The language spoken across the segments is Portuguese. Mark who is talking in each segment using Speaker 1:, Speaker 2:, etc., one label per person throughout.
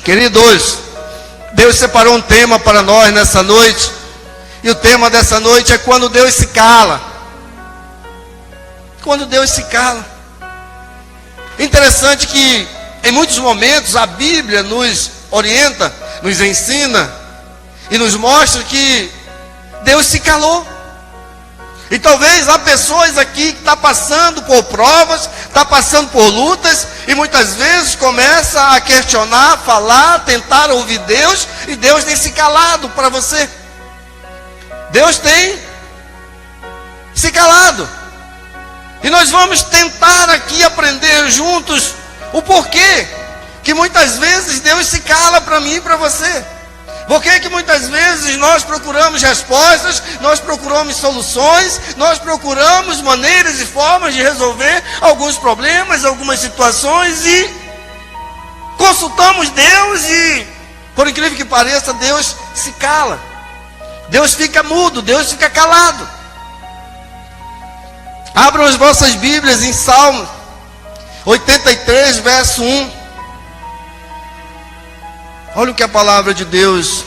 Speaker 1: Queridos, Deus separou um tema para nós nessa noite. E o tema dessa noite é quando Deus se cala. Quando Deus se cala. Interessante que em muitos momentos a Bíblia nos orienta, nos ensina e nos mostra que Deus se calou. E talvez há pessoas aqui que estão passando por provas, estão passando por lutas, e muitas vezes começa a questionar, falar, tentar ouvir Deus, e Deus tem se calado para você. Deus tem se calado. E nós vamos tentar aqui aprender juntos o porquê que muitas vezes Deus se cala para mim e para você. Por que muitas vezes nós procuramos respostas, nós procuramos soluções, nós procuramos maneiras e formas de resolver alguns problemas, algumas situações, e consultamos Deus e, por incrível que pareça, Deus se cala. Deus fica mudo, Deus fica calado. Abram as vossas Bíblias em Salmo 83, verso 1. Olha o que a palavra de Deus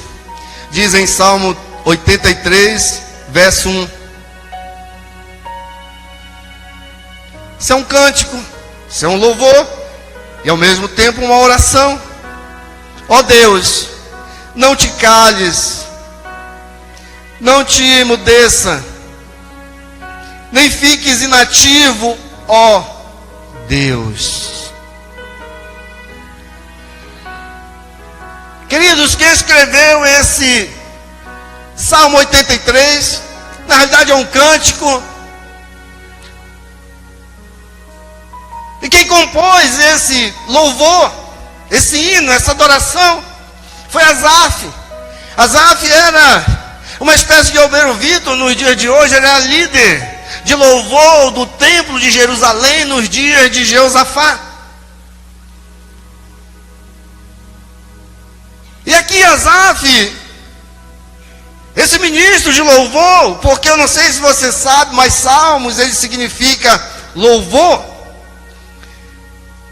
Speaker 1: diz em Salmo 83, verso 1. Isso é um cântico, isso é um louvor, e ao mesmo tempo uma oração. Ó Deus, não te cales, não te emudeça, nem fiques inativo, ó Deus. Queridos, quem escreveu esse Salmo 83, na realidade é um cântico, e quem compôs esse louvor, esse hino, essa adoração, foi Asaf. Asaf era uma espécie de obreiro-vito nos dias de hoje, ele era líder de louvor do templo de Jerusalém nos dias de Jeosafá. E aqui Asaf, esse ministro de louvor, porque eu não sei se você sabe, mas salmos, ele significa louvor.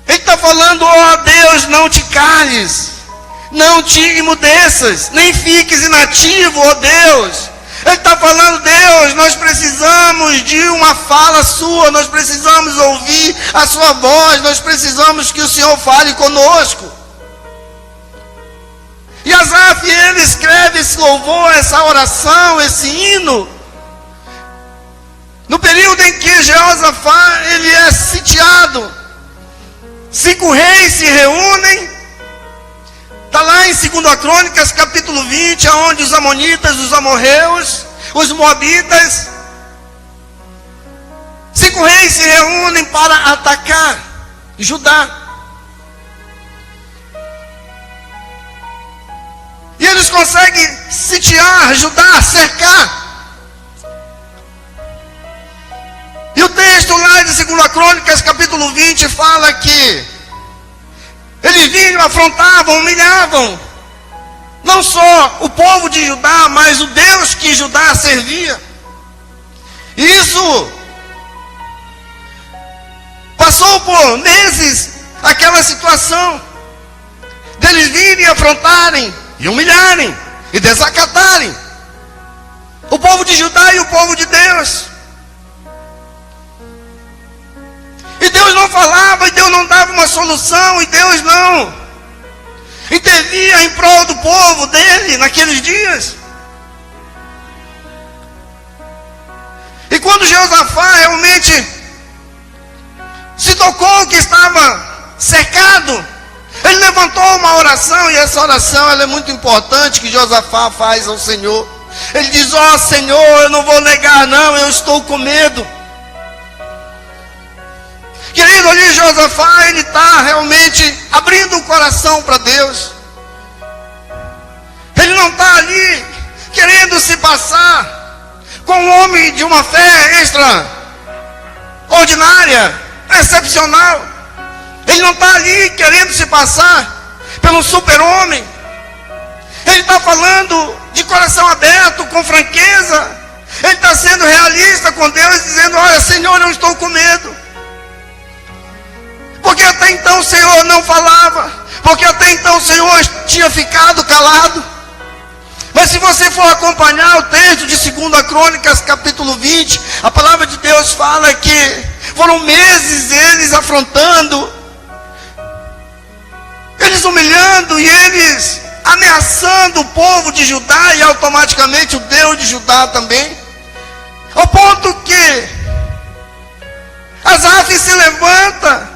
Speaker 1: Ele está falando, ó Deus, não te cales, não te emudeças, nem fiques inativo, ó Deus. Ele está falando, Deus, nós precisamos de uma fala sua, nós precisamos ouvir a sua voz, nós precisamos que o Senhor fale conosco. E Asaf, ele escreve esse louvor, essa oração, esse hino, no período em que Jeosafá, ele é sitiado. 5 reis se reúnem, está lá em 2 Crônicas, capítulo 20, onde os amonitas, os amorreus, os moabitas, 5 reis se reúnem para atacar Judá. E eles conseguem sitiar Judá, cercar. E o texto lá de 2 Crônicas, capítulo 20, fala que eles vinham, afrontavam, humilhavam, não só o povo de Judá, mas o Deus que Judá servia. E isso passou por meses, aquela situação deles virem, afrontarem, e humilharem, e desacatarem o povo de Judá e o povo de Deus. E Deus não falava, e Deus não dava uma solução, e Deus não intervia em prol do povo dele naqueles dias. E quando Jeosafá realmente se tocou que estava cercado, ele levantou uma oração, e essa oração ela é muito importante, que Jeosafá faz ao Senhor. Ele diz, ó Senhor, eu não vou negar não, eu estou com medo. Querido, ali Jeosafá, ele está realmente abrindo o coração para Deus. Ele não está ali querendo se passar com um homem de uma fé extraordinária, excepcional. Ele não está ali querendo se passar pelo super-homem. Ele está falando de coração aberto, com franqueza. Ele está sendo realista com Deus, dizendo, olha Senhor, eu estou com medo. Porque até então o Senhor não falava. Porque até então Então o Senhor tinha ficado calado. Mas se você for acompanhar o texto de 2 Crônicas, capítulo 20, a palavra de Deus fala que foram meses eles afrontando, eles humilhando e eles ameaçando o povo de Judá e automaticamente o Deus de Judá também. Ao ponto que Asaf se levanta,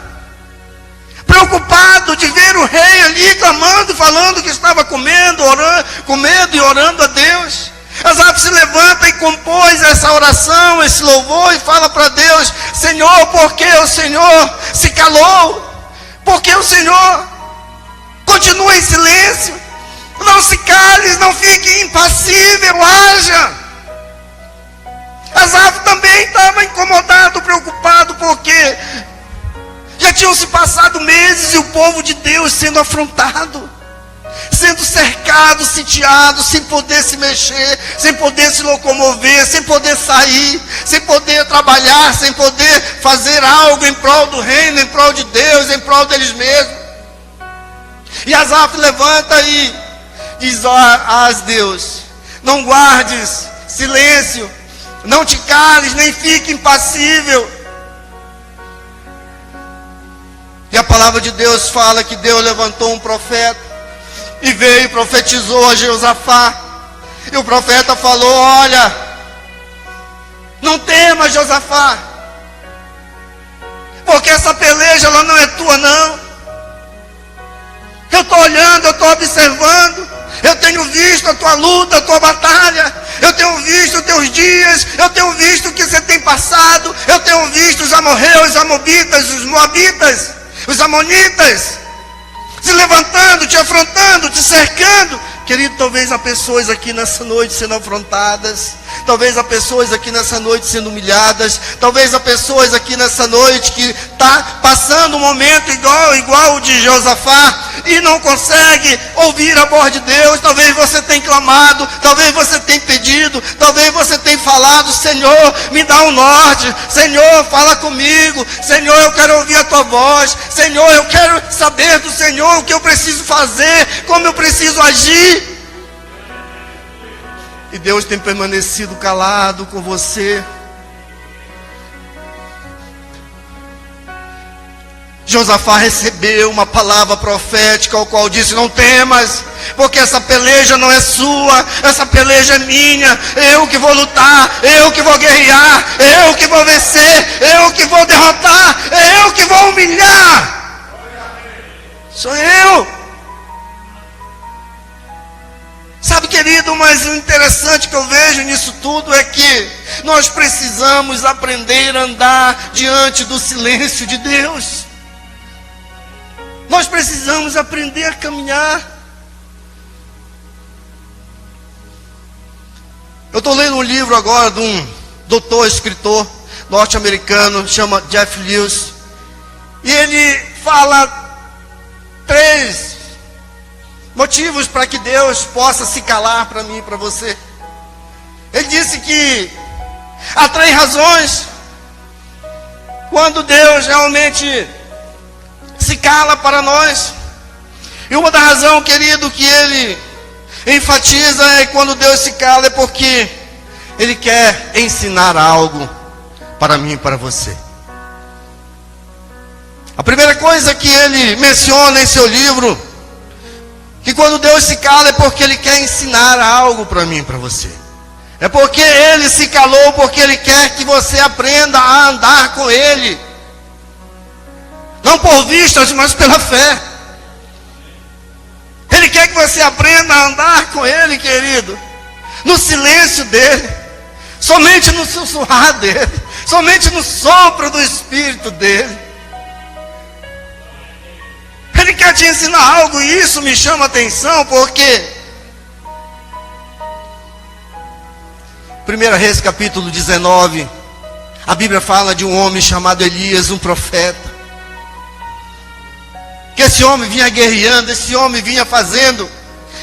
Speaker 1: preocupado de ver o rei ali clamando, falando que estava comendo, orando, com medo e orando a Deus. Asaf se levanta e compôs essa oração, esse louvor, e fala para Deus: Senhor, por que o Senhor se calou? Por que o Senhor continua em silêncio? Não se cale, não fique impassível, haja. Asaf também estava incomodado, preocupado, porque já tinham se passado meses e o povo de Deus sendo afrontado, sendo cercado, sitiado, sem poder se mexer, sem poder se locomover, sem poder sair, sem poder trabalhar, sem poder fazer algo em prol do reino, em prol de Deus, em prol deles mesmos. E Asaf levanta e diz: ó Deus, não guardes silêncio, não te cales, nem fique impassível. E a palavra de Deus fala que Deus levantou um profeta e veio e profetizou a Josafá. E o profeta falou: olha, não temas, Josafá, porque essa peleja ela não é tua não. Eu estou olhando, eu estou observando, eu tenho visto a tua luta, a tua batalha, eu tenho visto os teus dias, eu tenho visto o que você tem passado, eu tenho visto os amorreus, os amobitas, os moabitas, os amonitas se levantando, te afrontando, te cercando. Querido, talvez há pessoas aqui nessa noite sendo afrontadas, talvez há pessoas aqui nessa noite sendo humilhadas, talvez há pessoas aqui nessa noite que está passando um momento igual o de Josafá e não consegue ouvir a voz de Deus. Talvez você tenha clamado, talvez você tenha pedido, talvez você tenha falado: Senhor, me dá um norte, Senhor, fala comigo, Senhor, eu quero ouvir a tua voz, Senhor, eu quero saber do Senhor o que eu preciso fazer, como eu preciso agir. E Deus tem permanecido calado com você. Josafá recebeu uma palavra profética, ao qual disse: não temas, porque essa peleja não é sua, essa peleja é minha. Eu que vou lutar, eu que vou guerrear, eu que vou vencer, eu que vou derrotar, eu que vou humilhar. Sou eu. Sabe, querido, mas o interessante que eu vejo nisso tudo é que nós precisamos aprender a andar diante do silêncio de Deus. Nós precisamos aprender a caminhar. Eu estou lendo um livro agora de um doutor, escritor norte-americano, chama Jeff Lewis. E ele fala 3 motivos para que Deus possa se calar para mim e para você. Ele disse que há 3 razões quando Deus realmente se cala para nós. E uma da razão, querido, que ele enfatiza é quando Deus se cala, é porque Ele quer ensinar algo para mim e para você. A primeira coisa que ele menciona em seu livro, que quando Deus se cala é porque Ele quer ensinar algo para mim e para você. É porque Ele se calou, porque Ele quer que você aprenda a andar com Ele. Não por vistas, mas pela fé. Ele quer que você aprenda a andar com Ele, querido, no silêncio dEle, somente no sussurrar dEle, somente no sopro do Espírito dEle. Ele quer te ensinar algo, e isso me chama a atenção, porque 1 Reis capítulo 19, a Bíblia fala de um homem chamado Elias, um profeta, que esse homem vinha guerreando, esse homem vinha fazendo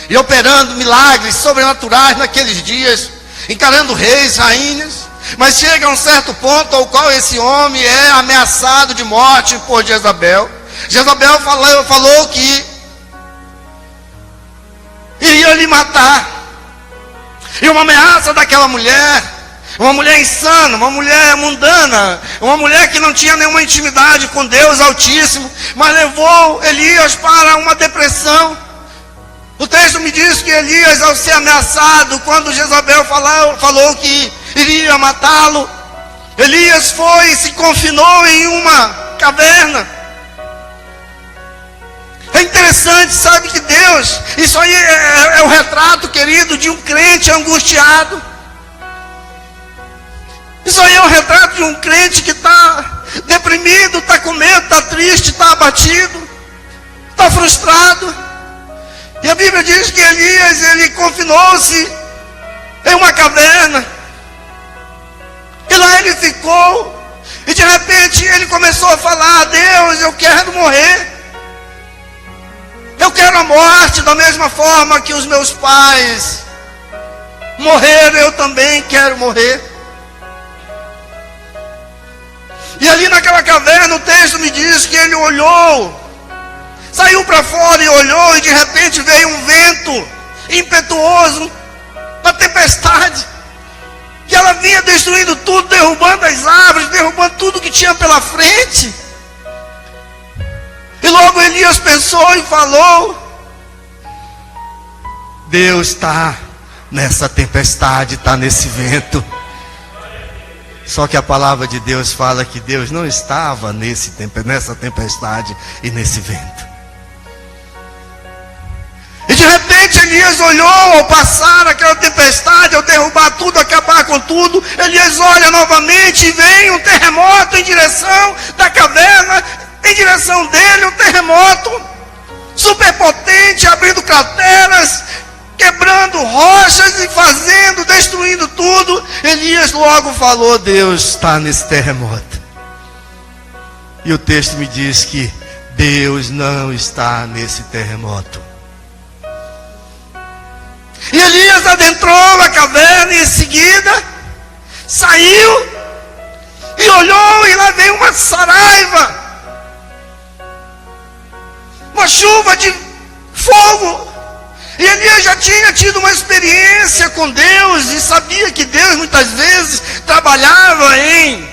Speaker 1: e operando milagres sobrenaturais naqueles dias, encarando reis, rainhas. Mas chega a um certo ponto ao qual esse homem é ameaçado de morte por Jezabel. Jezabel falou que queria lhe matar. E uma ameaça daquela mulher, uma mulher insana, uma mulher mundana, uma mulher que não tinha nenhuma intimidade com Deus Altíssimo, mas levou Elias para uma depressão. O texto me diz que Elias, ao ser ameaçado, quando Jezabel falou que iria matá-lo, Elias foi e se confinou em uma caverna. É interessante, sabe, que Deus, isso aí é o retrato, querido, de um crente angustiado. Isso aí é o retrato de um crente que está deprimido, está com medo, está triste, está abatido, está frustrado. E a Bíblia diz que Elias, ele confinou-se em uma caverna. E lá ele ficou. E de repente ele começou a falar: Deus, eu quero morrer. Eu quero a morte da mesma forma que os meus pais morreram, eu também quero morrer. E ali naquela caverna, o texto me diz que ele olhou, saiu para fora e olhou, e de repente veio um vento impetuoso, uma tempestade, que ela vinha destruindo tudo, derrubando as árvores, derrubando tudo que tinha pela frente. E logo Elias pensou e falou: Deus está nessa tempestade, está nesse vento. Só que a palavra de Deus fala que Deus não estava nessa tempestade e nesse vento. E de repente Elias olhou, ao passar aquela tempestade, ao derrubar tudo, acabar com tudo, Elias olha novamente e vem um terremoto em direção da caverna, em direção dele, um terremoto superpotente, abrindo crateras, quebrando rochas e destruindo tudo. Elias logo falou: Deus está nesse terremoto. E o texto me diz que Deus não está nesse terremoto. E Elias adentrou a caverna e em seguida saiu e olhou, e lá veio uma saraiva, uma chuva de fogo. E Elias já tinha tido uma experiência com Deus e sabia que Deus muitas vezes trabalhava em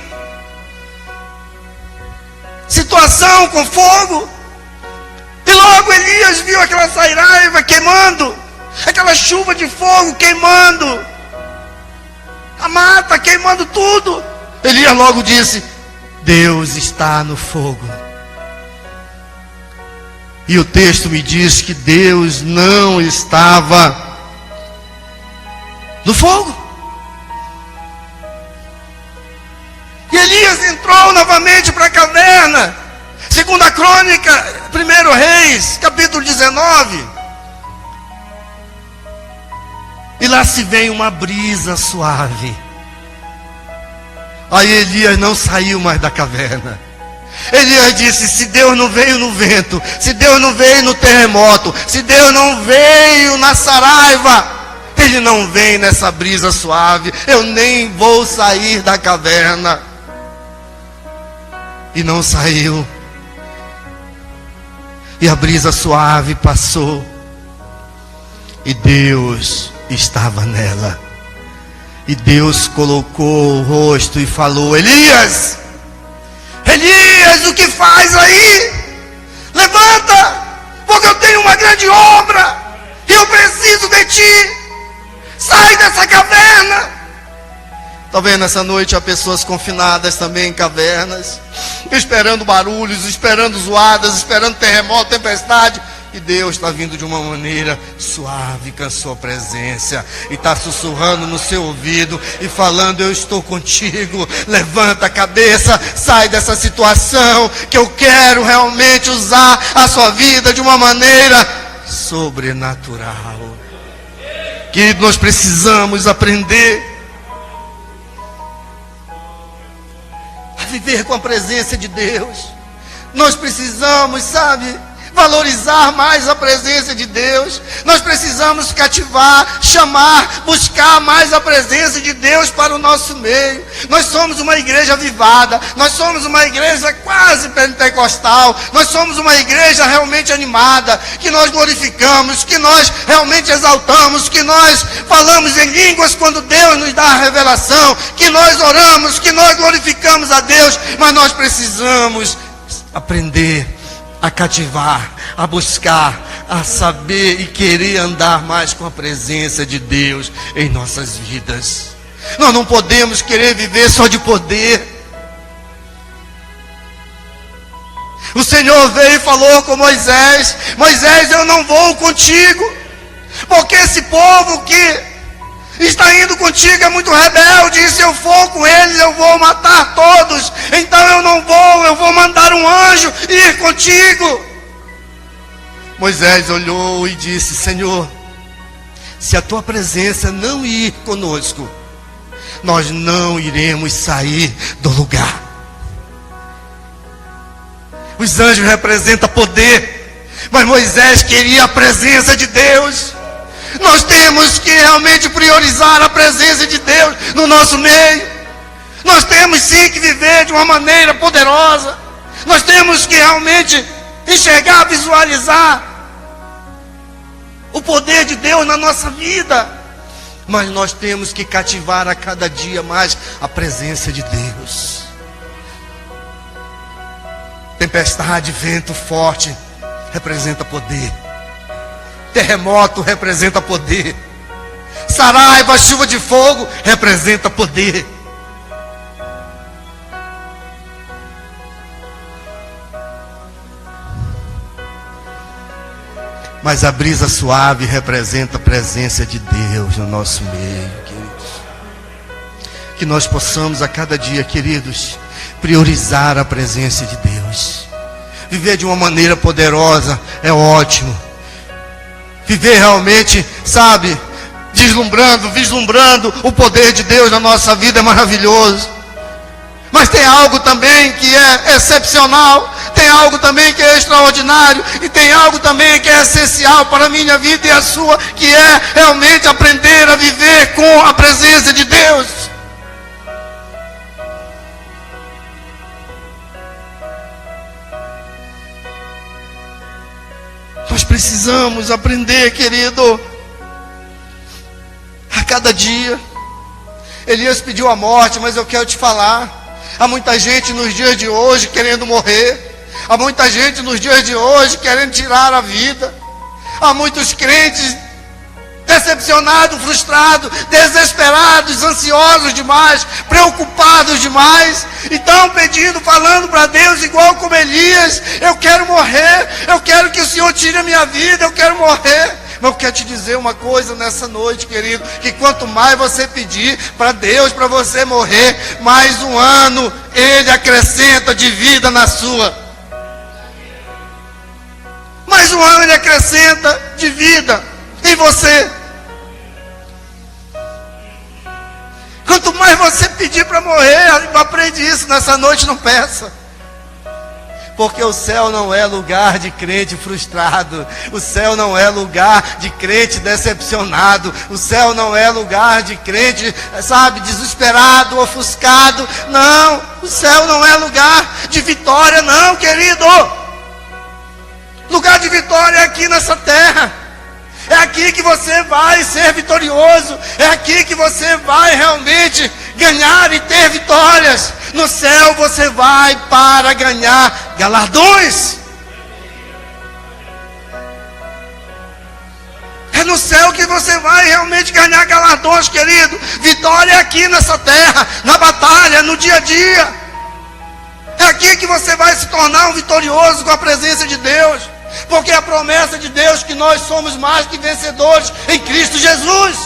Speaker 1: situação com fogo. E logo Elias viu aquela saraiva queimando, aquela chuva de fogo queimando a mata, queimando tudo. Elias logo disse: Deus está no fogo. E o texto me diz que Deus não estava no fogo. E Elias entrou novamente para a caverna. Segunda Crônica, 1 Reis, capítulo 19. E lá se vem uma brisa suave. Aí Elias não saiu mais da caverna. Elias disse: se Deus não veio no vento, se Deus não veio no terremoto, se Deus não veio na saraiva, Ele não vem nessa brisa suave. Eu nem vou sair da caverna. E não saiu. E a brisa suave passou. E Deus estava nela. E Deus colocou o rosto e falou: Elias, Elias, o que faz aí? Levanta, porque eu tenho uma grande obra e eu preciso de ti. Sai dessa caverna. Talvez nessa noite há pessoas confinadas também em cavernas, esperando barulhos, esperando zoadas, esperando terremoto, tempestade. E Deus está vindo de uma maneira suave com a sua presença, e está sussurrando no seu ouvido e falando: eu estou contigo, levanta a cabeça, sai dessa situação, que eu quero realmente usar a sua vida de uma maneira sobrenatural. Que nós precisamos aprender a viver com a presença de Deus. Nós precisamos, sabe, valorizar mais a presença de Deus. Nós precisamos cativar, chamar, buscar mais a presença de Deus para o nosso meio. Nós somos uma igreja avivada, nós somos uma igreja quase pentecostal, nós somos uma igreja realmente animada, que nós glorificamos, que nós realmente exaltamos, que nós falamos em línguas quando Deus nos dá a revelação, que nós oramos, que nós glorificamos a Deus, mas nós precisamos aprender a cativar, a buscar, a saber e querer andar mais com a presença de Deus em nossas vidas. Nós não podemos querer viver só de poder. O Senhor veio e falou com Moisés: Moisés, eu não vou contigo, porque esse povo que está indo contigo é muito rebelde, e se eu for com eles eu vou matar todos, então eu não vou, eu vou mandar um anjo ir contigo. Moisés olhou e disse: Senhor, se a tua presença não ir conosco, nós não iremos sair do lugar. Os anjos representam poder, mas Moisés queria a presença de Deus. Nós temos que realmente priorizar a presença de Deus no nosso meio. Nós temos sim que viver de uma maneira poderosa. Nós temos que realmente enxergar, visualizar o poder de Deus na nossa vida. Mas nós temos que cativar a cada dia mais a presença de Deus. Tempestade, vento forte representa poder. Terremoto representa poder. Saraiva, chuva de fogo representa poder. Mas a brisa suave representa a presença de Deus no nosso meio, queridos. Que nós possamos a cada dia, queridos, priorizar a presença de Deus. Viver de uma maneira poderosa é ótimo. Viver realmente, sabe, vislumbrando o poder de Deus na nossa vida é maravilhoso. Mas tem algo também que é excepcional, tem algo também que é extraordinário, e tem algo também que é essencial para a minha vida e a sua, que é realmente aprender a viver com a presença de Deus. Nós precisamos aprender, querido, a cada dia. Elias pediu a morte, mas eu quero te falar, há muita gente nos dias de hoje querendo morrer, há muita gente nos dias de hoje querendo tirar a vida, há muitos crentes decepcionados, frustrados, desesperados, ansiosos demais, preocupados demais, então pedindo, falando para Deus igual como Elias: eu quero morrer, eu quero que o Senhor tire a minha vida, eu quero morrer. Mas eu quero te dizer uma coisa nessa noite, querido, que quanto mais você pedir para Deus, para você morrer, mais um ano Ele acrescenta de vida na sua. Mais um ano Ele acrescenta de vida em você. Quanto mais você pedir para morrer, aprende isso nessa noite, não peça. Porque o céu não é lugar de crente frustrado. O céu não é lugar de crente decepcionado. O céu não é lugar de crente, sabe, desesperado, ofuscado. Não, o céu não é lugar de vitória, não, querido. Lugar de vitória é aqui nessa terra. É aqui que você vai ser vitorioso. É aqui que você vai realmente ganhar e ter vitórias. No céu você vai para ganhar galardões. É no céu que você vai realmente ganhar galardões, querido. Vitória é aqui nessa terra, na batalha, no dia a dia. É aqui que você vai se tornar um vitorioso com a presença de Deus. Porque é a promessa de Deus que nós somos mais que vencedores em Cristo Jesus.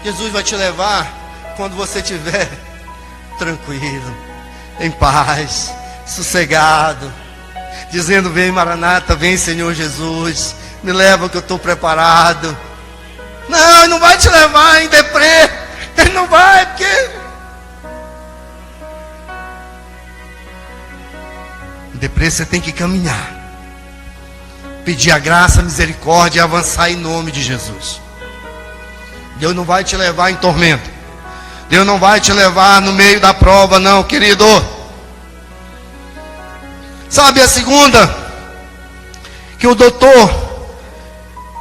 Speaker 1: Jesus vai te levar quando você estiver tranquilo, em paz, sossegado, dizendo: vem Maranata, vem Senhor Jesus, me leva que eu estou preparado. Não, Ele não vai te levar em deprê. Ele não vai, porque Depois você tem que caminhar, pedir a graça, a misericórdia e avançar em nome de Jesus. Deus não vai te levar em tormento. Deus não vai te levar no meio da prova, não, querido. Sabe a segunda? Que o doutor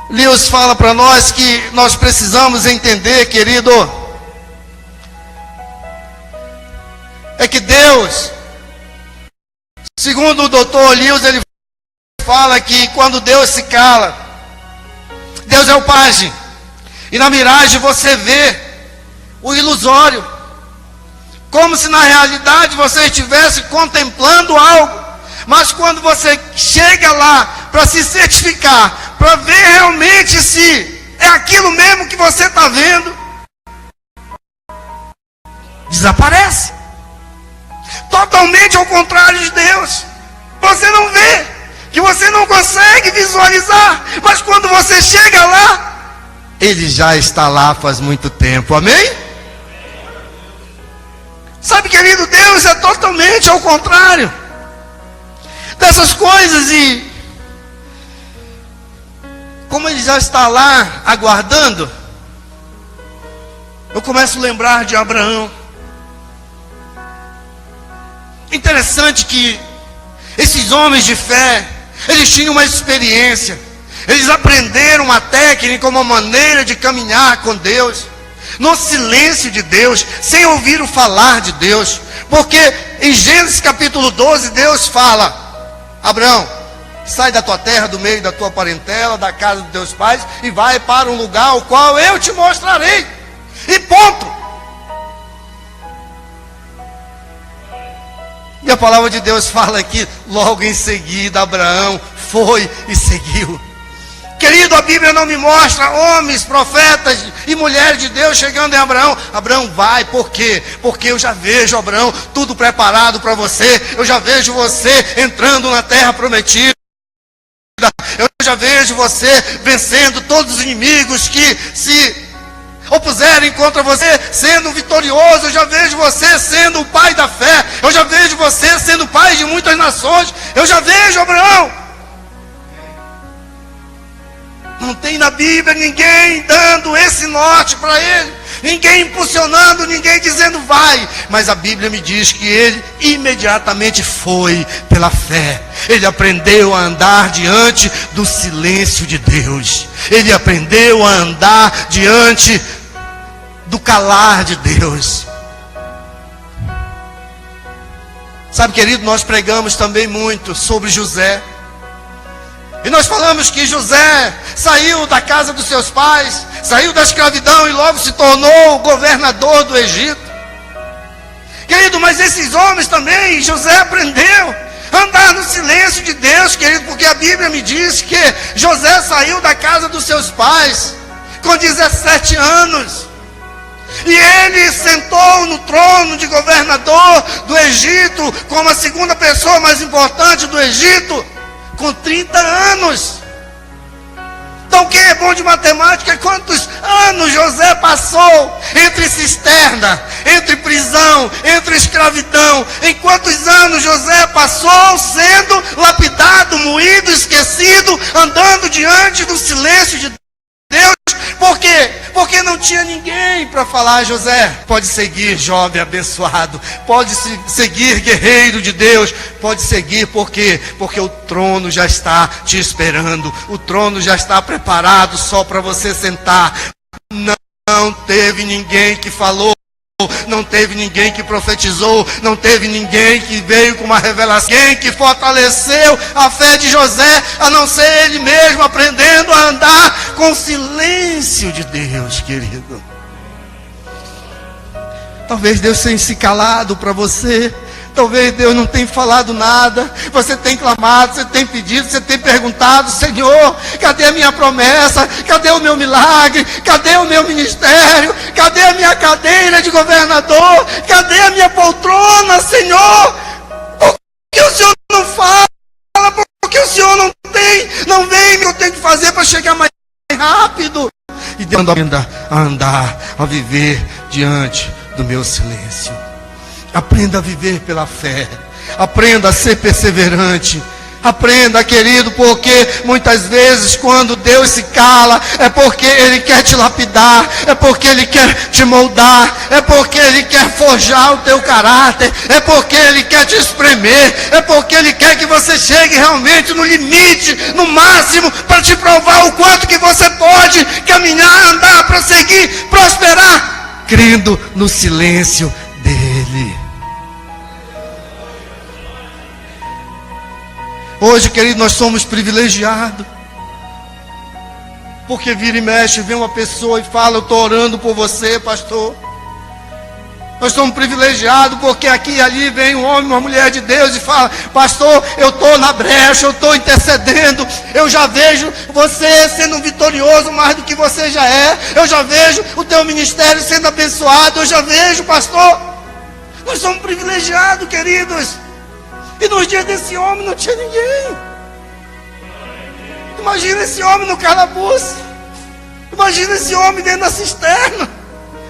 Speaker 1: Lewis fala para nós que nós precisamos entender, querido, é que Deus, segundo o doutor Lewis, ele fala que quando Deus se cala, Deus é o pajem, e na miragem você vê o ilusório, como se na realidade você estivesse contemplando algo, mas quando você chega lá para se certificar, para ver realmente se é aquilo mesmo que você está vendo, desaparece. Totalmente ao contrário de Deus. Você não vê, que você não consegue visualizar, mas quando você chega lá, Ele já está lá faz muito tempo, amém? Sabe, querido, Deus é totalmente ao contrário dessas coisas, e como Ele já está lá aguardando, eu começo a lembrar de Abraão. Interessante que esses homens de fé, eles tinham uma experiência, eles aprenderam uma técnica, uma maneira de caminhar com Deus, no silêncio de Deus, sem ouvir o falar de Deus, porque em Gênesis capítulo 12, Deus fala: Abraão, sai da tua terra, do meio da tua parentela, da casa dos teus pais, e vai para um lugar o qual eu te mostrarei, e ponto. E a palavra de Deus fala que logo em seguida Abraão foi e seguiu. Querido, a Bíblia não me mostra homens, profetas e mulheres de Deus chegando em Abraão. Abraão, vai, por quê? Porque eu já vejo, Abraão, tudo preparado para você. Eu já vejo você entrando na terra prometida. Eu já vejo você vencendo todos os inimigos que se opuserem contra você, sendo vitorioso. Eu já vejo você sendo o pai da fé. Eu já vejo você sendo pai de muitas nações. Eu já vejo, Abraão. Não tem na Bíblia ninguém dando esse norte para ele, ninguém impulsionando, ninguém dizendo vai. Mas a Bíblia me diz que ele imediatamente foi pela fé. Ele aprendeu a andar diante do silêncio de Deus. Ele aprendeu a andar diante do calar de Deus. Sabe, querido, nós pregamos também muito sobre José. E nós falamos que José saiu da casa dos seus pais, saiu da escravidão e logo se tornou o governador do Egito. Querido, mas esses homens também, José aprendeu a andar no silêncio de Deus, querido, porque a Bíblia me diz que José saiu da casa dos seus pais com 17 anos. E ele sentou no trono de governador do Egito, como a segunda pessoa mais importante do Egito, com 30 anos. Então quem é bom de matemática, quantos anos José passou entre cisterna, entre prisão, entre escravidão? Em quantos anos José passou sendo lapidado, moído, esquecido, andando diante do silêncio de Deus? Por quê? Porque não tinha ninguém para falar: José, pode seguir, jovem abençoado, pode seguir, guerreiro de Deus, pode seguir. Por quê? Porque o trono já está te esperando, o trono já está preparado só para você sentar. Não teve ninguém que falou, não teve ninguém que profetizou, não teve ninguém que veio com uma revelação, ninguém que fortaleceu a fé de José, a não ser ele mesmo aprendendo a andar com o silêncio de Deus, querido. Talvez Deus tenha se calado para você. Talvez Deus não tenha falado nada. Você tem clamado, você tem pedido, você tem perguntado: Senhor, cadê a minha promessa? Cadê o meu milagre? Cadê o meu ministério? Cadê a minha cadeira de governador? Cadê a minha poltrona, Senhor? Por que o Senhor não fala? Por que o Senhor não vem? O que eu tenho que fazer para chegar mais rápido? E Deus aprenda a andar, a viver diante do meu silêncio. Aprenda a viver pela fé. Aprenda a ser perseverante. Aprenda, querido, porque muitas vezes quando Deus se cala, é porque Ele quer te lapidar, é porque Ele quer te moldar, é porque Ele quer forjar o teu caráter, é porque Ele quer te espremer, é porque Ele quer que você chegue realmente no limite, no máximo, para te provar o quanto que você pode caminhar, andar, prosseguir, prosperar, crendo no silêncio dEle. Hoje, querido, nós somos privilegiados. Porque vira e mexe, vem uma pessoa e fala: eu estou orando por você, pastor. Nós somos privilegiados porque aqui e ali vem um homem, uma mulher de Deus e fala: pastor, eu estou na brecha, eu estou intercedendo. Eu já vejo você sendo vitorioso mais do que você já é. Eu já vejo o teu ministério sendo abençoado. Eu já vejo, pastor. Nós somos privilegiados, queridos. E nos dias desse homem não tinha ninguém. Imagina esse homem no calabouço. Imagina esse homem dentro da cisterna.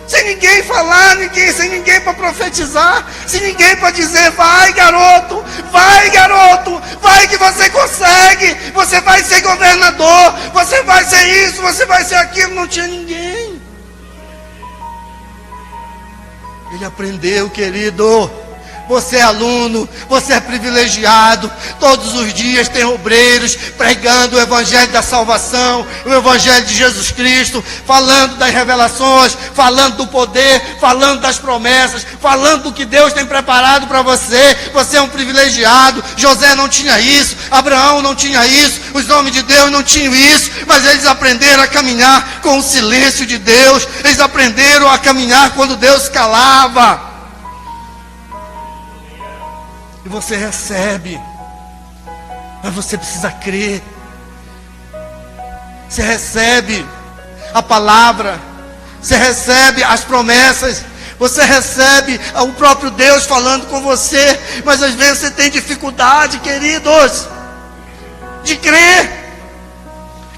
Speaker 1: Sem ninguém falar, sem ninguém para profetizar. Sem ninguém para dizer: vai garoto, vai que você consegue. Você vai ser governador, você vai ser isso, você vai ser aquilo. Não tinha ninguém. Ele aprendeu, querido. Você é aluno, você é privilegiado. Todos os dias tem obreiros pregando o evangelho da salvação, o evangelho de Jesus Cristo, falando das revelações, falando do poder, falando das promessas, falando do que Deus tem preparado para você. Você é um privilegiado. José não tinha isso, Abraão não tinha isso, os homens de Deus não tinham isso, mas eles aprenderam a caminhar com o silêncio de Deus. Eles aprenderam a caminhar quando Deus calava. E você recebe, mas você precisa crer. Você recebe a palavra, você recebe as promessas, você recebe o próprio Deus falando com você, mas às vezes você tem dificuldade, queridos, de crer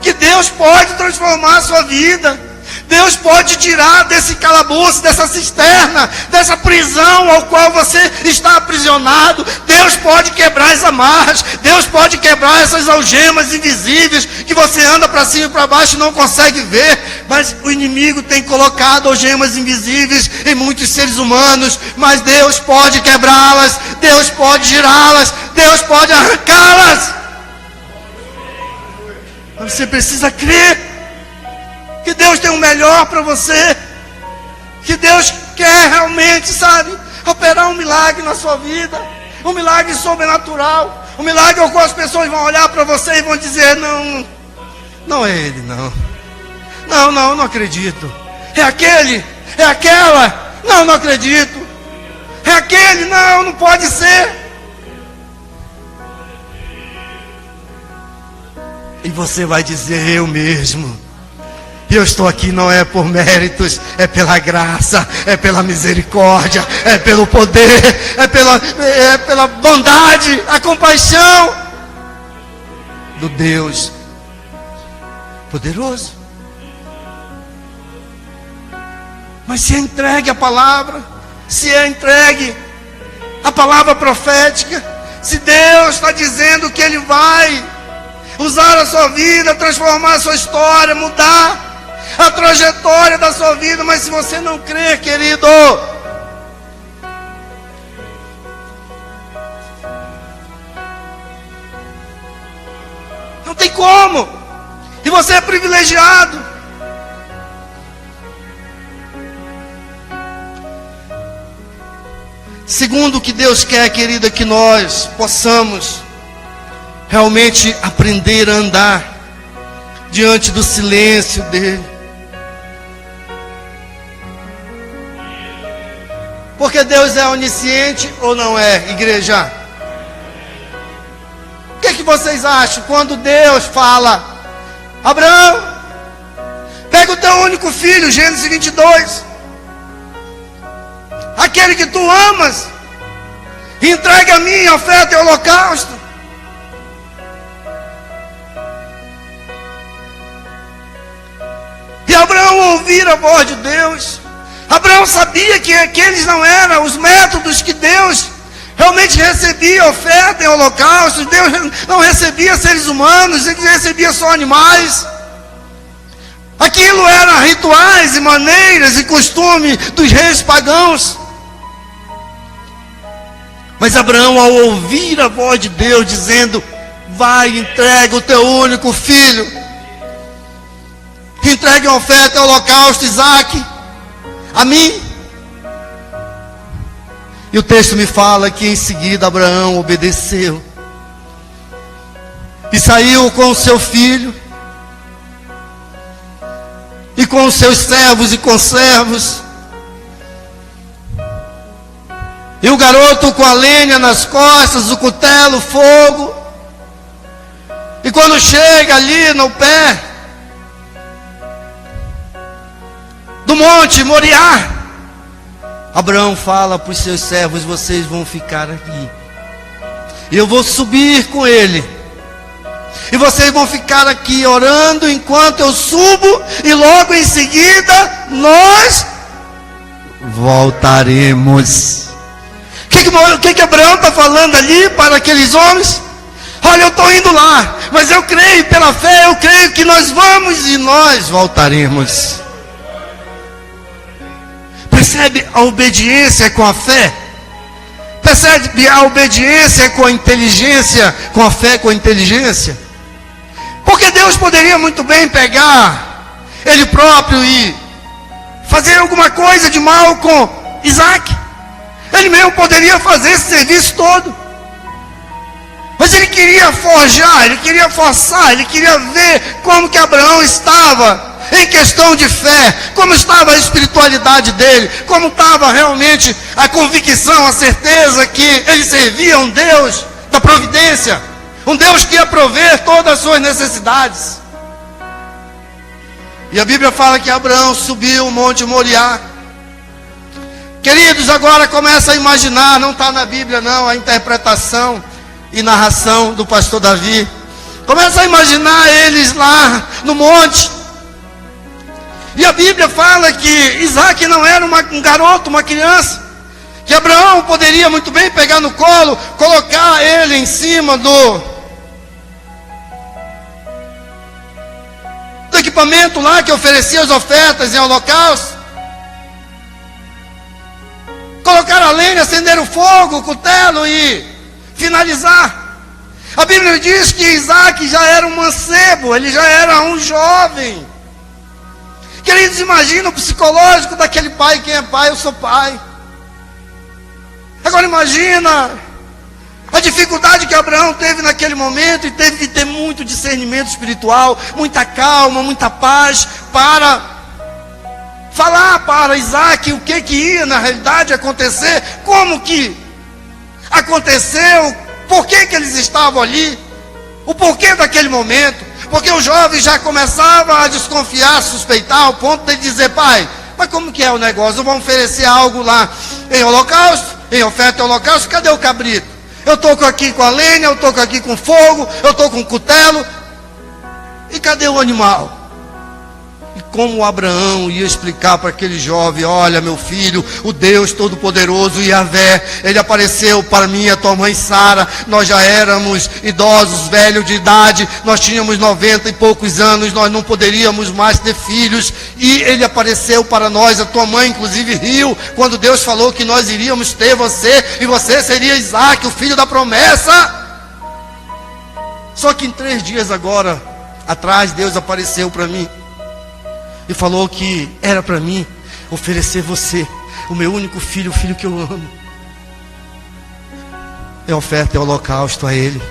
Speaker 1: que Deus pode transformar a sua vida. Deus pode tirar desse calabouço, dessa cisterna, dessa prisão ao qual você está aprisionado. Deus pode quebrar as amarras. Deus pode quebrar essas algemas invisíveis que você anda para cima e para baixo e não consegue ver. Mas o inimigo tem colocado algemas invisíveis em muitos seres humanos. Mas Deus pode quebrá-las. Deus pode girá-las. Deus pode arrancá-las. Mas você precisa crer que Deus tem o melhor para você, que Deus quer realmente, sabe, operar um milagre na sua vida, um milagre sobrenatural, um milagre ao qual as pessoas vão olhar para você e vão dizer: não é ele, não acredito, é aquele, é aquela, não acredito, é aquele, não pode ser. E você vai dizer: eu mesmo. E eu estou aqui não é por méritos, é pela graça, é pela misericórdia, é pelo poder, é pela bondade, a compaixão do Deus poderoso. Mas se entregue a palavra, se entregue a palavra profética, se Deus está dizendo que Ele vai usar a sua vida, transformar a sua história, mudar a trajetória da sua vida, mas se você não crer, querido, não tem como. E você é privilegiado. Segundo, o que Deus quer, querido, é que nós possamos realmente aprender a andar diante do silêncio dele. Porque Deus é onisciente ou não é, igreja? O que vocês acham quando Deus fala: Abraão, pega o teu único filho, Gênesis 22, aquele que tu amas, e entrega a mim em oferta e holocausto. E Abraão ouvir a voz de Deus. Abraão sabia que aqueles não eram os métodos que Deus realmente recebia oferta em holocausto. Deus não recebia seres humanos, ele recebia só animais. Aquilo eram rituais e maneiras e costumes dos reis pagãos. Mas Abraão, ao ouvir a voz de Deus dizendo: vai, entrega o teu único filho, entregue a oferta, o holocausto, Isaque, a mim. E o texto me fala que em seguida Abraão obedeceu e saiu com o seu filho e com os seus servos e conservos, e o garoto com a lenha nas costas, o cutelo, o fogo. E quando chega ali no pé do monte Moriá, Abraão fala para os seus servos: vocês vão ficar aqui, eu vou subir com ele, e vocês vão ficar aqui orando enquanto eu subo, e logo em seguida nós voltaremos. O que Abraão está falando ali para aqueles homens? Olha, eu estou indo lá, mas eu creio pela fé, eu creio que nós vamos e nós voltaremos. Percebe a obediência com a fé? Percebe a obediência com a inteligência, com a fé com a inteligência? Porque Deus poderia muito bem pegar Ele próprio e fazer alguma coisa de mal com Isaque. Ele mesmo poderia fazer esse serviço todo. Mas ele queria forjar, ele queria forçar, ele queria ver como que Abraão estava em questão de fé, como estava a espiritualidade dele, como estava realmente a convicção, a certeza que ele servia a um Deus da providência, um Deus que ia prover todas as suas necessidades. E a Bíblia fala que Abraão subiu o monte Moriá. Queridos, agora começa a imaginar, não está na Bíblia não, a interpretação e narração do pastor Davi. Começa a imaginar eles lá no monte. E a Bíblia fala que Isaque não era um garoto, uma criança, que Abraão poderia muito bem pegar no colo, colocar ele em cima do equipamento lá que oferecia as ofertas em holocausto, colocar a lenha, acender o fogo, o cutelo e finalizar. A Bíblia diz que Isaque já era um mancebo, ele já era um jovem. Queridos, imagina o psicológico daquele pai. Quem é pai? Eu sou pai. Agora imagina a dificuldade que Abraão teve naquele momento, e teve que ter muito discernimento espiritual, muita calma, muita paz, para falar para Isaque o que ia na realidade acontecer, como que aconteceu, por que eles estavam ali, o porquê daquele momento. Porque o jovem já começava a desconfiar, a suspeitar, ao ponto de dizer: pai, mas como que é o negócio? Vamos oferecer algo lá em holocausto, em oferta em holocausto, cadê o cabrito? Eu estou aqui com a lenha, eu estou aqui com fogo, eu estou com o cutelo, e cadê o animal? E como Abraão ia explicar para aquele jovem: olha, meu filho, o Deus Todo-Poderoso, Yahvé, Ele apareceu para mim e a tua mãe Sara. Nós já éramos idosos, velhos de idade, nós tínhamos 90 e poucos anos, nós não poderíamos mais ter filhos, e Ele apareceu para nós. A tua mãe inclusive riu quando Deus falou que nós iríamos ter você, e você seria Isaque, o filho da promessa. Só que em 3 dias agora atrás, Deus apareceu para mim e falou que era para mim oferecer você, o meu único filho, o filho que eu amo. É oferta, é holocausto a Ele.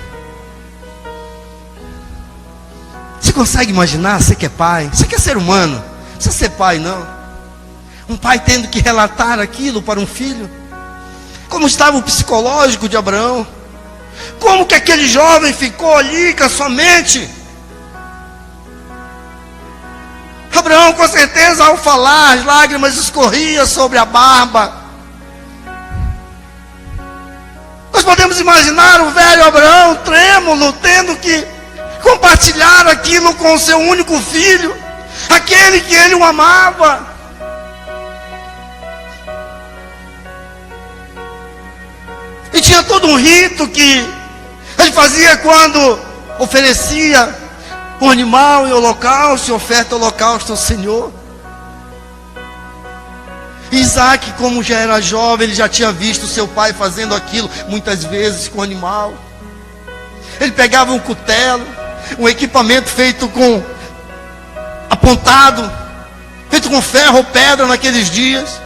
Speaker 1: Você consegue imaginar? Você que é pai, você que é ser humano, não precisa ser pai não. Um pai tendo que relatar aquilo para um filho. Como estava o psicológico de Abraão? Como que aquele jovem ficou ali com a sua mente? Abraão, com certeza, ao falar, as lágrimas escorriam sobre a barba. Nós podemos imaginar o velho Abraão trêmulo, tendo que compartilhar aquilo com o seu único filho, aquele que ele o amava. E tinha todo um rito que ele fazia quando oferecia um animal em holocausto, em oferta holocausto ao Senhor. Isaac, como já era jovem, ele já tinha visto seu pai fazendo aquilo muitas vezes com o animal. Ele pegava um cutelo, um equipamento feito com apontado, feito com ferro ou pedra naqueles dias.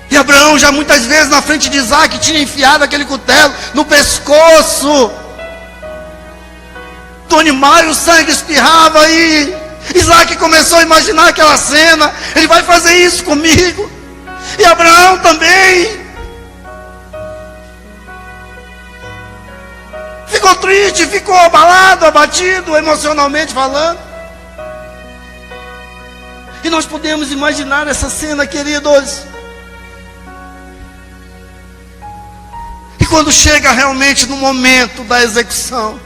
Speaker 1: E Abraão já muitas vezes na frente de Isaac tinha enfiado aquele cutelo no pescoço do animal e o sangue espirrava e Isaac começou a imaginar aquela cena. Ele vai fazer isso comigo. E Abraão também ficou triste, ficou abalado, abatido, emocionalmente falando. E nós podemos imaginar essa cena, queridos. E quando chega realmente no momento da execução,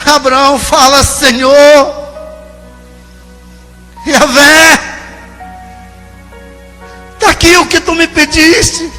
Speaker 1: Abraão fala: Senhor, Yahvé, está aqui o que tu me pediste.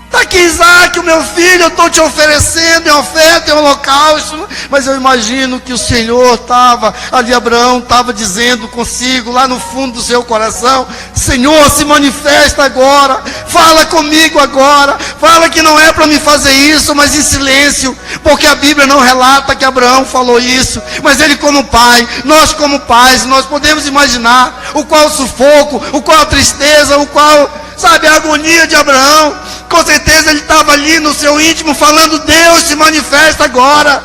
Speaker 1: Está aqui Isaac, o meu filho, eu estou te oferecendo em oferta, em holocausto. Mas eu imagino que o Senhor estava ali, Abraão estava dizendo consigo, lá no fundo do seu coração: Senhor, se manifesta agora, fala comigo agora, fala que não é para me fazer isso, mas em silêncio, porque a Bíblia não relata que Abraão falou isso, mas ele como pai, nós como pais, nós podemos imaginar o qual sufoco, o qual a tristeza, o qual, sabe, a agonia de Abraão. Com certeza ele estava ali no seu íntimo falando: Deus se manifesta agora,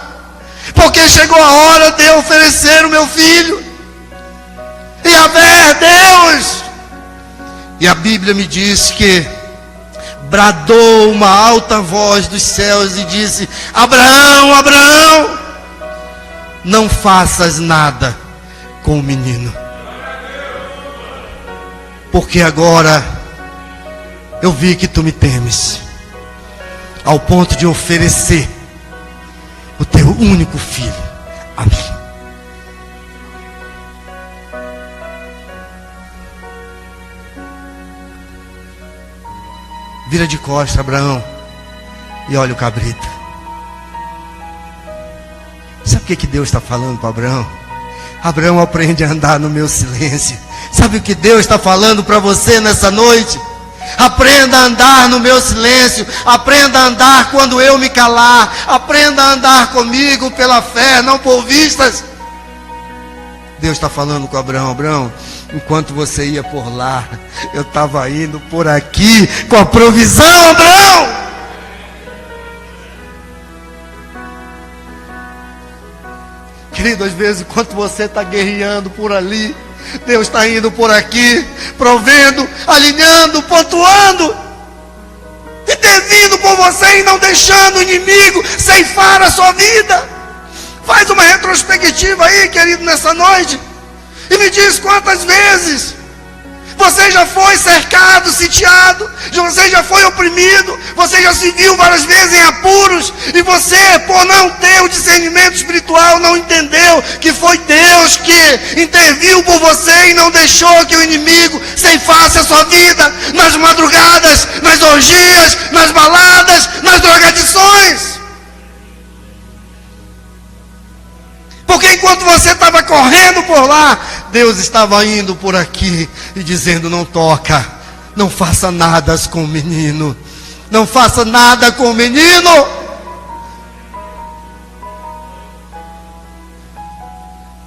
Speaker 1: porque chegou a hora de eu oferecer o meu filho. Yahvé, Deus. E a Bíblia me diz que bradou uma alta voz dos céus e disse: Abraão, Abraão, não faças nada com o menino, porque agora eu vi que tu me temes, ao ponto de oferecer o teu único filho a mim. Vira de costas, Abraão, e olha o cabrito. Sabe o que Deus está falando para Abraão? Abraão, aprende a andar no meu silêncio. Sabe o que Deus está falando para você nessa noite? Aprenda a andar no meu silêncio. Aprenda a andar quando eu me calar. Aprenda a andar comigo pela fé, não por vistas. Deus está falando com Abraão: Abraão, enquanto você ia por lá, eu estava indo por aqui com a provisão, Abraão. Querido, às vezes, enquanto você está guerreando por ali, Deus está indo por aqui, provendo, alinhando, pontuando, intervindo por você e não deixando o inimigo ceifar a sua vida. Faz uma retrospectiva aí, querido, nessa noite, e me diz quantas vezes você já foi cercado, sitiado, você já foi oprimido, você já se viu várias vezes em apuros, e você, por não ter o discernimento espiritual, não entendeu que foi Deus que interviu por você e não deixou que o inimigo ceifasse a sua vida, nas madrugadas, nas orgias, nas baladas, nas drogadições. Porque enquanto você estava correndo por lá, Deus estava indo por aqui e dizendo: não toca, não faça nada com o menino, não faça nada com o menino.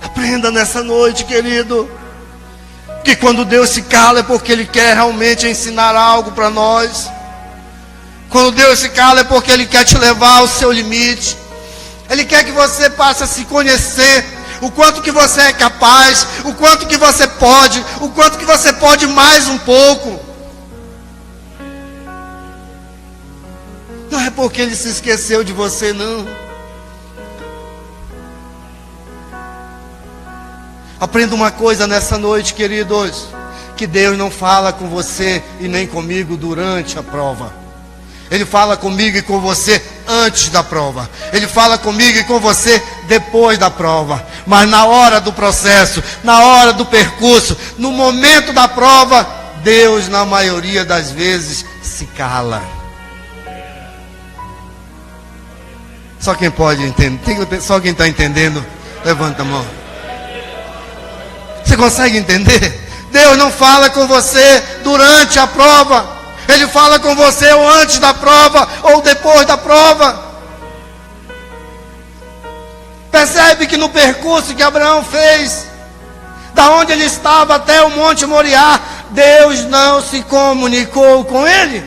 Speaker 1: Aprenda nessa noite, querido, que quando Deus se cala é porque Ele quer realmente ensinar algo para nós. Quando Deus se cala é porque Ele quer te levar ao seu limite. Ele quer que você passe a se conhecer, o quanto que você é capaz, o quanto que você pode, o quanto que você pode mais um pouco. Não é porque Ele se esqueceu de você, não. Aprenda uma coisa nessa noite, queridos, que Deus não fala com você e nem comigo durante a prova. Ele fala comigo e com você antes da prova. Ele fala comigo e com você depois da prova. Mas na hora do processo, na hora do percurso, no momento da prova, Deus, na maioria das vezes, se cala. Só quem pode entender, só quem está entendendo, levanta a mão. Você consegue entender? Deus não fala com você durante a prova. Ele fala com você ou antes da prova, ou depois da prova. Percebe que no percurso que Abraão fez, da onde ele estava até o Monte Moriá, Deus não se comunicou com ele.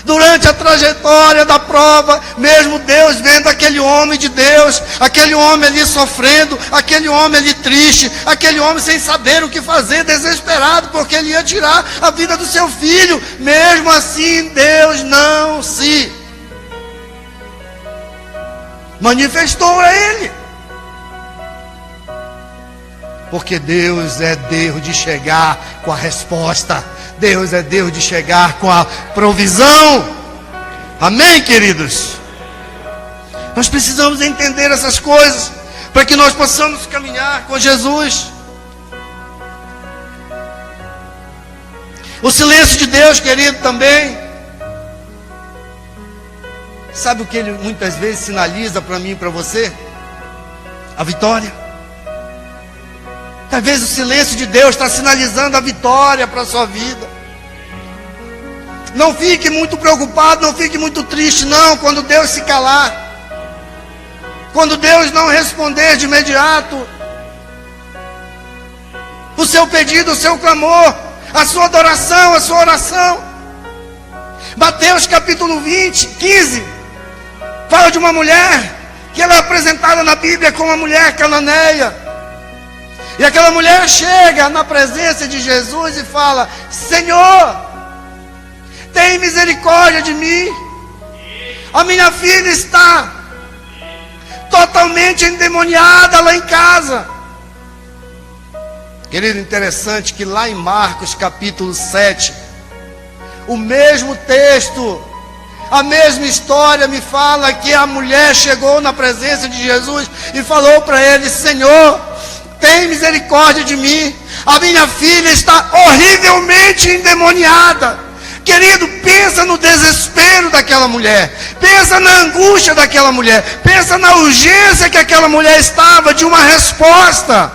Speaker 1: Durante a trajetória da prova, mesmo Deus vendo aquele homem de Deus, aquele homem ali sofrendo, aquele homem ali triste, aquele homem sem saber o que fazer, desesperado, porque ele ia tirar a vida do seu filho. Mesmo assim, Deus não se manifestou a ele. Porque Deus é Deus de chegar com a resposta. Deus é Deus de chegar com a provisão. Amém, queridos? Nós precisamos entender essas coisas para que nós possamos caminhar com Jesus. O silêncio de Deus, querido, também. Sabe o que ele muitas vezes sinaliza para mim e para você? A vitória. Talvez o silêncio de Deus está sinalizando a vitória para a sua vida. Não fique muito preocupado, não fique muito triste, não, quando Deus se calar. Quando Deus não responder de imediato o seu pedido, o seu clamor, a sua adoração, a sua oração. Mateus capítulo 15, fala de uma mulher que ela é apresentada na Bíblia como uma mulher cananeia. E aquela mulher chega na presença de Jesus e fala: Senhor, tem misericórdia de mim. A minha filha está totalmente endemoniada lá em casa. Querido, interessante que lá em Marcos capítulo 7, o mesmo texto, a mesma história me fala que a mulher chegou na presença de Jesus e falou para ele: Senhor, tem misericórdia de mim, a minha filha está horrivelmente endemoniada. Querido, pensa no desespero daquela mulher, pensa na angústia daquela mulher, pensa na urgência que aquela mulher estava de uma resposta.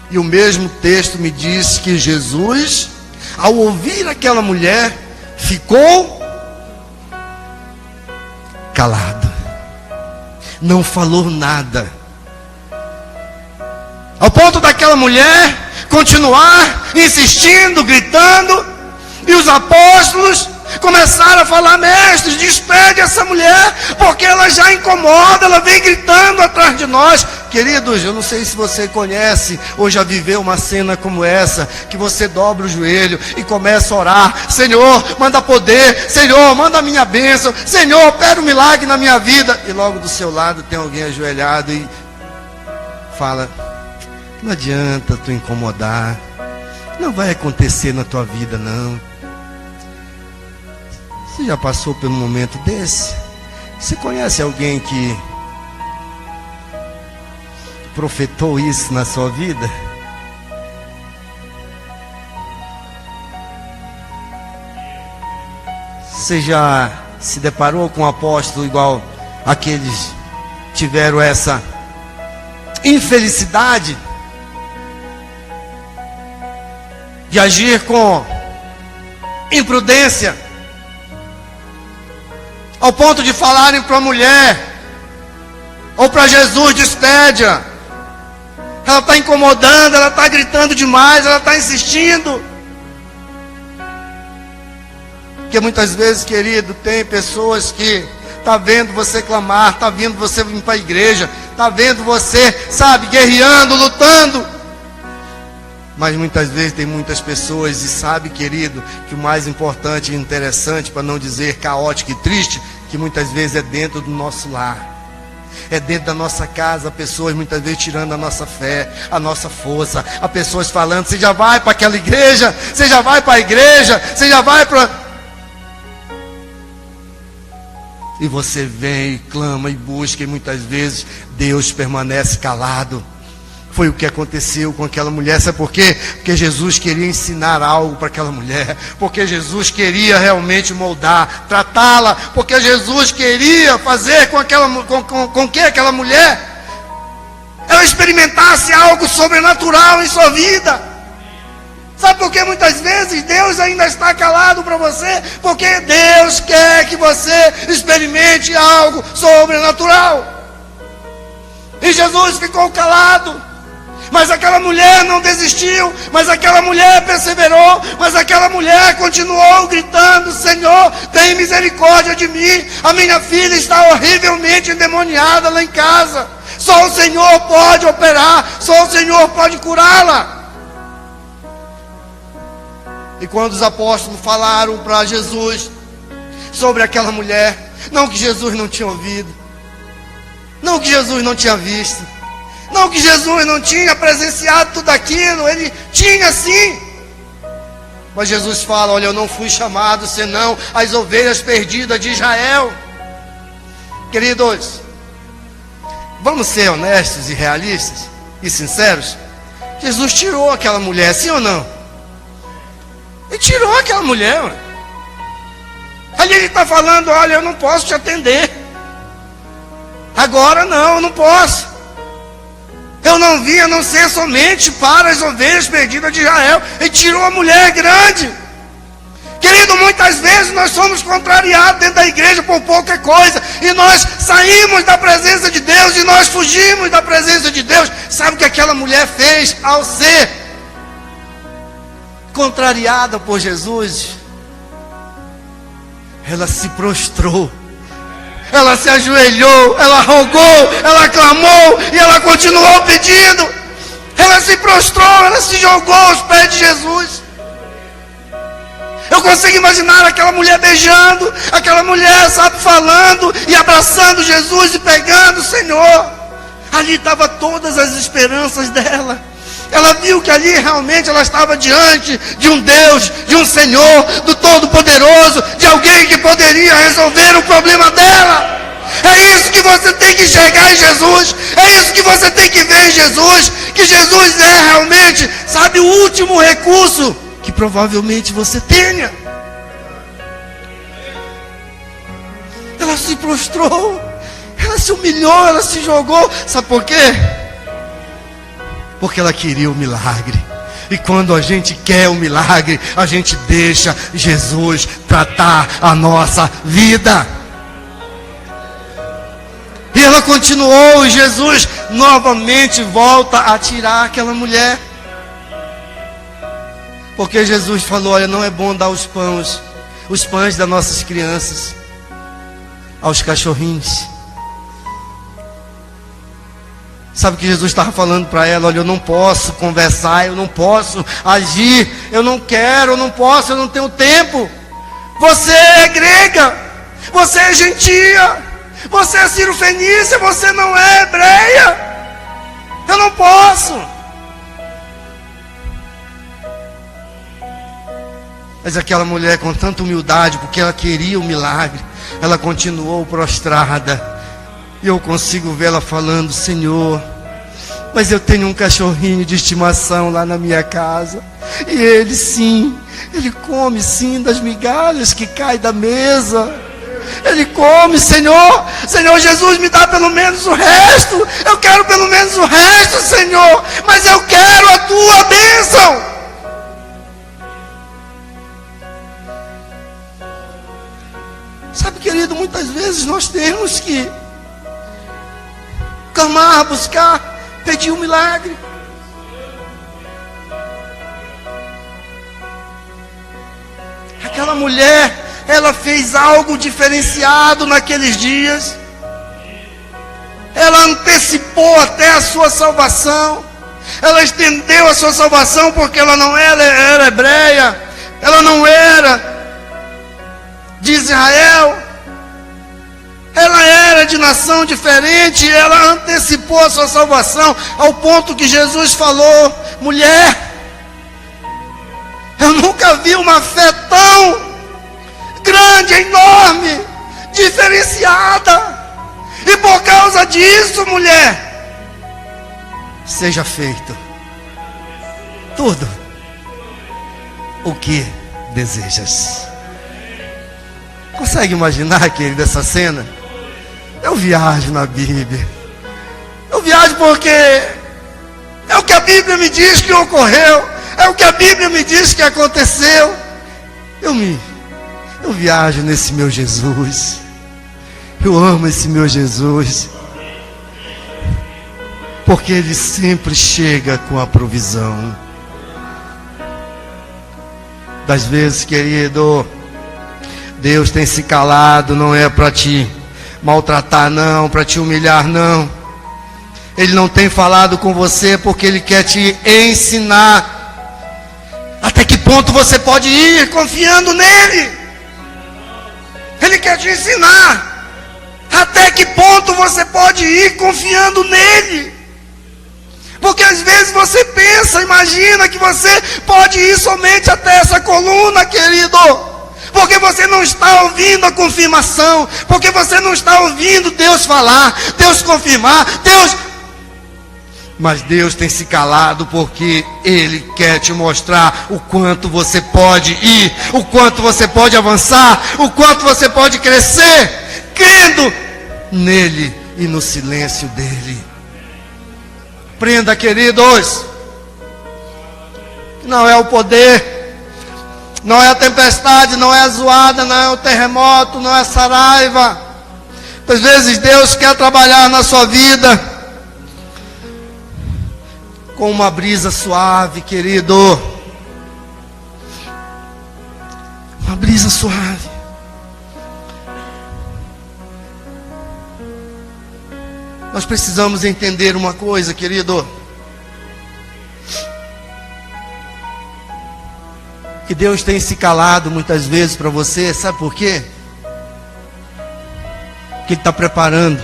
Speaker 1: E o mesmo texto me diz que Jesus, ao ouvir aquela mulher, ficou calado, não falou nada. Ao ponto daquela mulher continuar insistindo, gritando, e os apóstolos começaram a falar: mestre, despede essa mulher, porque ela já incomoda, ela vem gritando atrás de nós. Queridos, eu não sei se você conhece ou já viveu uma cena como essa, que você dobra o joelho e começa a orar: Senhor, manda poder, Senhor, manda a minha bênção, Senhor, opera um milagre na minha vida. E logo do seu lado tem alguém ajoelhado e fala: não adianta tu incomodar, não vai acontecer na tua vida, não. Você já passou por um momento desse? Você conhece alguém que profetou isso na sua vida? Você já se deparou com um apóstolo igual aqueles tiveram essa infelicidade de agir com imprudência, ao ponto de falarem para a mulher ou para Jesus: despede-a, ela está incomodando, ela está gritando demais, ela está insistindo. Porque muitas vezes, querido, tem pessoas que está vendo você clamar, está vendo você vir para a igreja, está vendo você, sabe, guerreando, lutando. Mas muitas vezes tem muitas pessoas, e sabe, querido, que o mais importante e interessante, para não dizer caótico e triste, que muitas vezes é dentro do nosso lar, é dentro da nossa casa, pessoas muitas vezes tirando a nossa fé, a nossa força, há pessoas falando: você já vai para aquela igreja, você já vai para a igreja, você já vai para... E você vem e clama e busca, e muitas vezes Deus permanece calado. foi o que aconteceu com aquela mulher. Sabe por quê? Porque Jesus queria ensinar algo para aquela mulher. Porque Jesus queria realmente moldar, tratá-la. Porque Jesus queria fazer com que aquela mulher ela experimentasse algo sobrenatural em sua vida. Sabe por que muitas vezes Deus ainda está calado para você? Porque Deus quer que você experimente algo sobrenatural. E Jesus ficou calado. Mas aquela mulher não desistiu. Mas aquela mulher perseverou. Mas aquela mulher continuou gritando: Senhor, tem misericórdia de mim. A minha filha está horrivelmente endemoniada lá em casa. Só o Senhor pode operar. Só o Senhor pode curá-la. E quando os apóstolos falaram para Jesus sobre aquela mulher, não que Jesus não tinha ouvido, não que Jesus não tinha visto, não que Jesus não tinha presenciado tudo aquilo, ele tinha sim. Mas Jesus fala: olha, eu não fui chamado senão as ovelhas perdidas de Israel. Queridos, vamos ser honestos e realistas e sinceros. Jesus tirou aquela mulher, sim ou não? Ele tirou aquela mulher. Ali ele está falando: olha, eu não posso te atender. Agora não, eu não posso. Eu não vim a não ser somente para as ovelhas perdidas de Israel. Ele tirou a mulher grande. Querido, muitas vezes nós somos contrariados dentro da igreja por pouca coisa. E nós saímos da presença de Deus e nós fugimos da presença de Deus. Sabe o que aquela mulher fez ao ser contrariada por Jesus? Ela se prostrou, ela se ajoelhou, ela rogou, ela clamou e ela continuou pedindo. Ela se prostrou, ela se jogou aos pés de Jesus. Eu consigo imaginar aquela mulher beijando, aquela mulher, sabe, falando e abraçando Jesus e pegando o Senhor. Ali estavam todas as esperanças dela. Ela viu que ali realmente ela estava diante de um Deus, de um Senhor, do Todo-Poderoso, de alguém que poderia resolver o problema dela. É isso que você tem que enxergar em Jesus. É isso que você tem que ver em Jesus. Que Jesus é realmente, sabe, o último recurso que provavelmente você tenha. Ela se prostrou, ela se humilhou, ela se jogou. Sabe por quê? Porque ela queria o milagre. E quando a gente quer o milagre, a gente deixa Jesus tratar a nossa vida. E ela continuou, e Jesus novamente volta a tirar aquela mulher. Porque Jesus falou: olha, não é bom dar os pães das nossas crianças aos cachorrinhos. Sabe o que Jesus estava falando para ela? Olha, eu não posso conversar, eu não posso agir, eu não quero, eu não posso, eu não tenho tempo. Você é grega, você é gentia, você é cirofenícia, você não é hebreia. Eu não posso. Mas aquela mulher, com tanta humildade, porque ela queria o milagre, ela continuou prostrada. E eu consigo vê-la falando: Senhor, mas eu tenho um cachorrinho de estimação lá na minha casa. E ele sim, ele come sim das migalhas que caem da mesa. Ele come, Senhor. Senhor Jesus, me dá pelo menos o resto. Eu quero pelo menos o resto, Senhor. Mas eu quero a tua bênção. Sabe, querido, muitas vezes nós temos que clamar, buscar, pedir um milagre. Aquela mulher, ela fez algo diferenciado naqueles dias. Ela antecipou até a sua salvação. Ela estendeu a sua salvação, porque ela não era hebreia, ela não era de Israel, ela era de nação diferente. Ela antecipou a sua salvação ao ponto que Jesus falou: mulher, eu nunca vi uma fé tão grande, enorme, diferenciada. E por causa disso, mulher, seja feito tudo o que desejas. Consegue imaginar, querido, essa cena? Eu viajo na Bíblia. Eu viajo porque é o que a Bíblia me diz que ocorreu. É o que a Bíblia me diz que aconteceu. Eu viajo nesse meu Jesus. Eu amo esse meu Jesus. Porque Ele sempre chega com a provisão. Das vezes, querido, Deus tem se calado, não é para te maltratar não, para te humilhar não. Ele não tem falado com você porque Ele quer te ensinar até que ponto você pode ir confiando nele. Ele quer te ensinar até que ponto você pode ir confiando nele. Porque às vezes você pensa, imagina que você pode ir somente até essa coluna, querido. Porque você não está ouvindo a confirmação. Porque você não está ouvindo Deus falar, Deus confirmar, Mas Deus tem se calado porque Ele quer te mostrar o quanto você pode ir, o quanto você pode avançar, o quanto você pode crescer, crendo nele e no silêncio dele. Aprenda, queridos, não é o poder, não é a tempestade, não é a zoada, não é o terremoto, não é essa raiva. Às vezes Deus quer trabalhar na sua vida com uma brisa suave, querido. Uma brisa suave. Nós precisamos entender uma coisa, querido. Que Deus tem se calado muitas vezes para você, sabe por quê? Porque Ele está preparando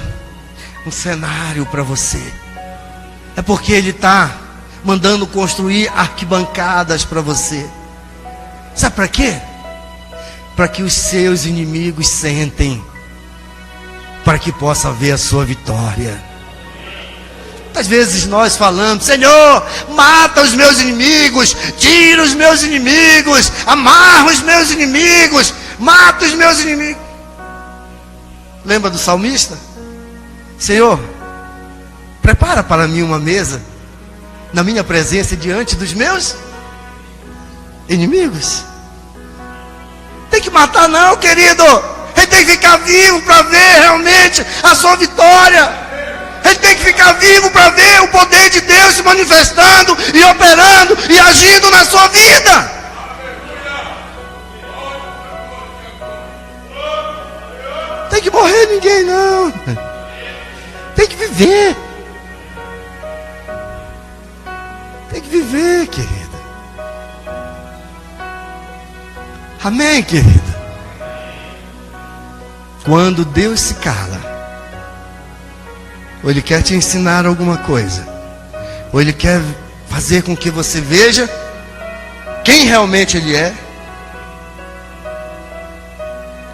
Speaker 1: um cenário para você. É porque Ele está mandando construir arquibancadas para você. Sabe para quê? Para que os seus inimigos sentem, para que possa ver a sua vitória. Muitas vezes nós falamos: Senhor, mata os meus inimigos, tira os meus inimigos, amarra os meus inimigos, mata os meus inimigos. Lembra do salmista? Senhor, prepara para mim uma mesa na minha presença diante dos meus inimigos. Tem que matar não, querido. Ele tem que ficar vivo para ver realmente a sua vitória. Ele tem que ficar vivo para ver o poder de Deus se manifestando e operando e agindo na sua vida. Tem que morrer ninguém não. Tem que viver. Tem que viver, querida. Amém, querida? Quando Deus se cala, ou Ele quer te ensinar alguma coisa, ou Ele quer fazer com que você veja quem realmente Ele é.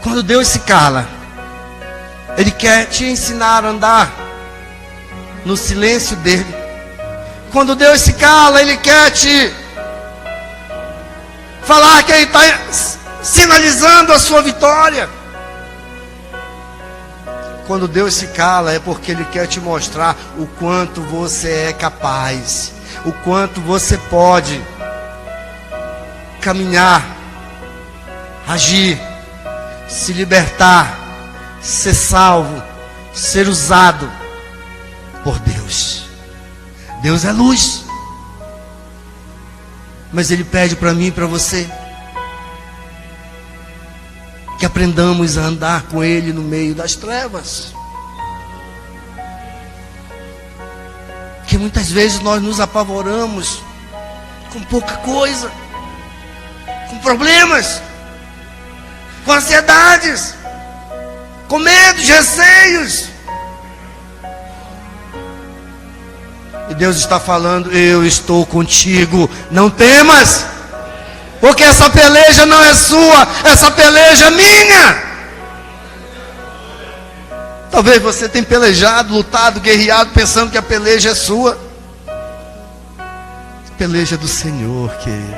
Speaker 1: Quando Deus se cala, Ele quer te ensinar a andar no silêncio dEle. Quando Deus se cala, Ele quer te falar que Ele está sinalizando a sua vitória. Quando Deus se cala, é porque Ele quer te mostrar o quanto você é capaz, o quanto você pode caminhar, agir, se libertar, ser salvo, ser usado por Deus. Deus é luz, mas Ele pede para mim e para você que aprendamos a andar com Ele no meio das trevas. Que muitas vezes nós nos apavoramos com pouca coisa, com problemas, com ansiedades, com medos, receios. E Deus está falando: eu estou contigo, não temas. Porque essa peleja não é sua, essa peleja é minha. Talvez você tenha pelejado, lutado, guerreado, pensando que a peleja é sua. peleja do Senhor, querido.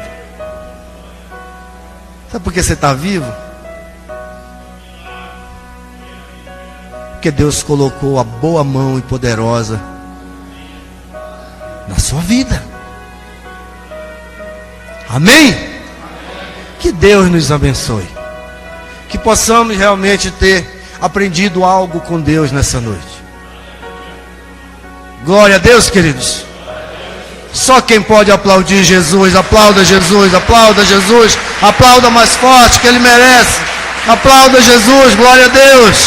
Speaker 1: Sabe por que você está vivo? Porque Deus colocou a boa mão e poderosa na sua vida. Amém? Que Deus nos abençoe. Que possamos realmente ter aprendido algo com Deus nessa noite. Glória a Deus, queridos. Só quem pode aplaudir Jesus, aplauda Jesus, aplauda Jesus, aplauda mais forte que Ele merece. Aplauda Jesus, glória a Deus.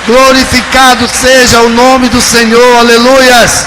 Speaker 1: Glorificado seja o nome do Senhor, aleluias.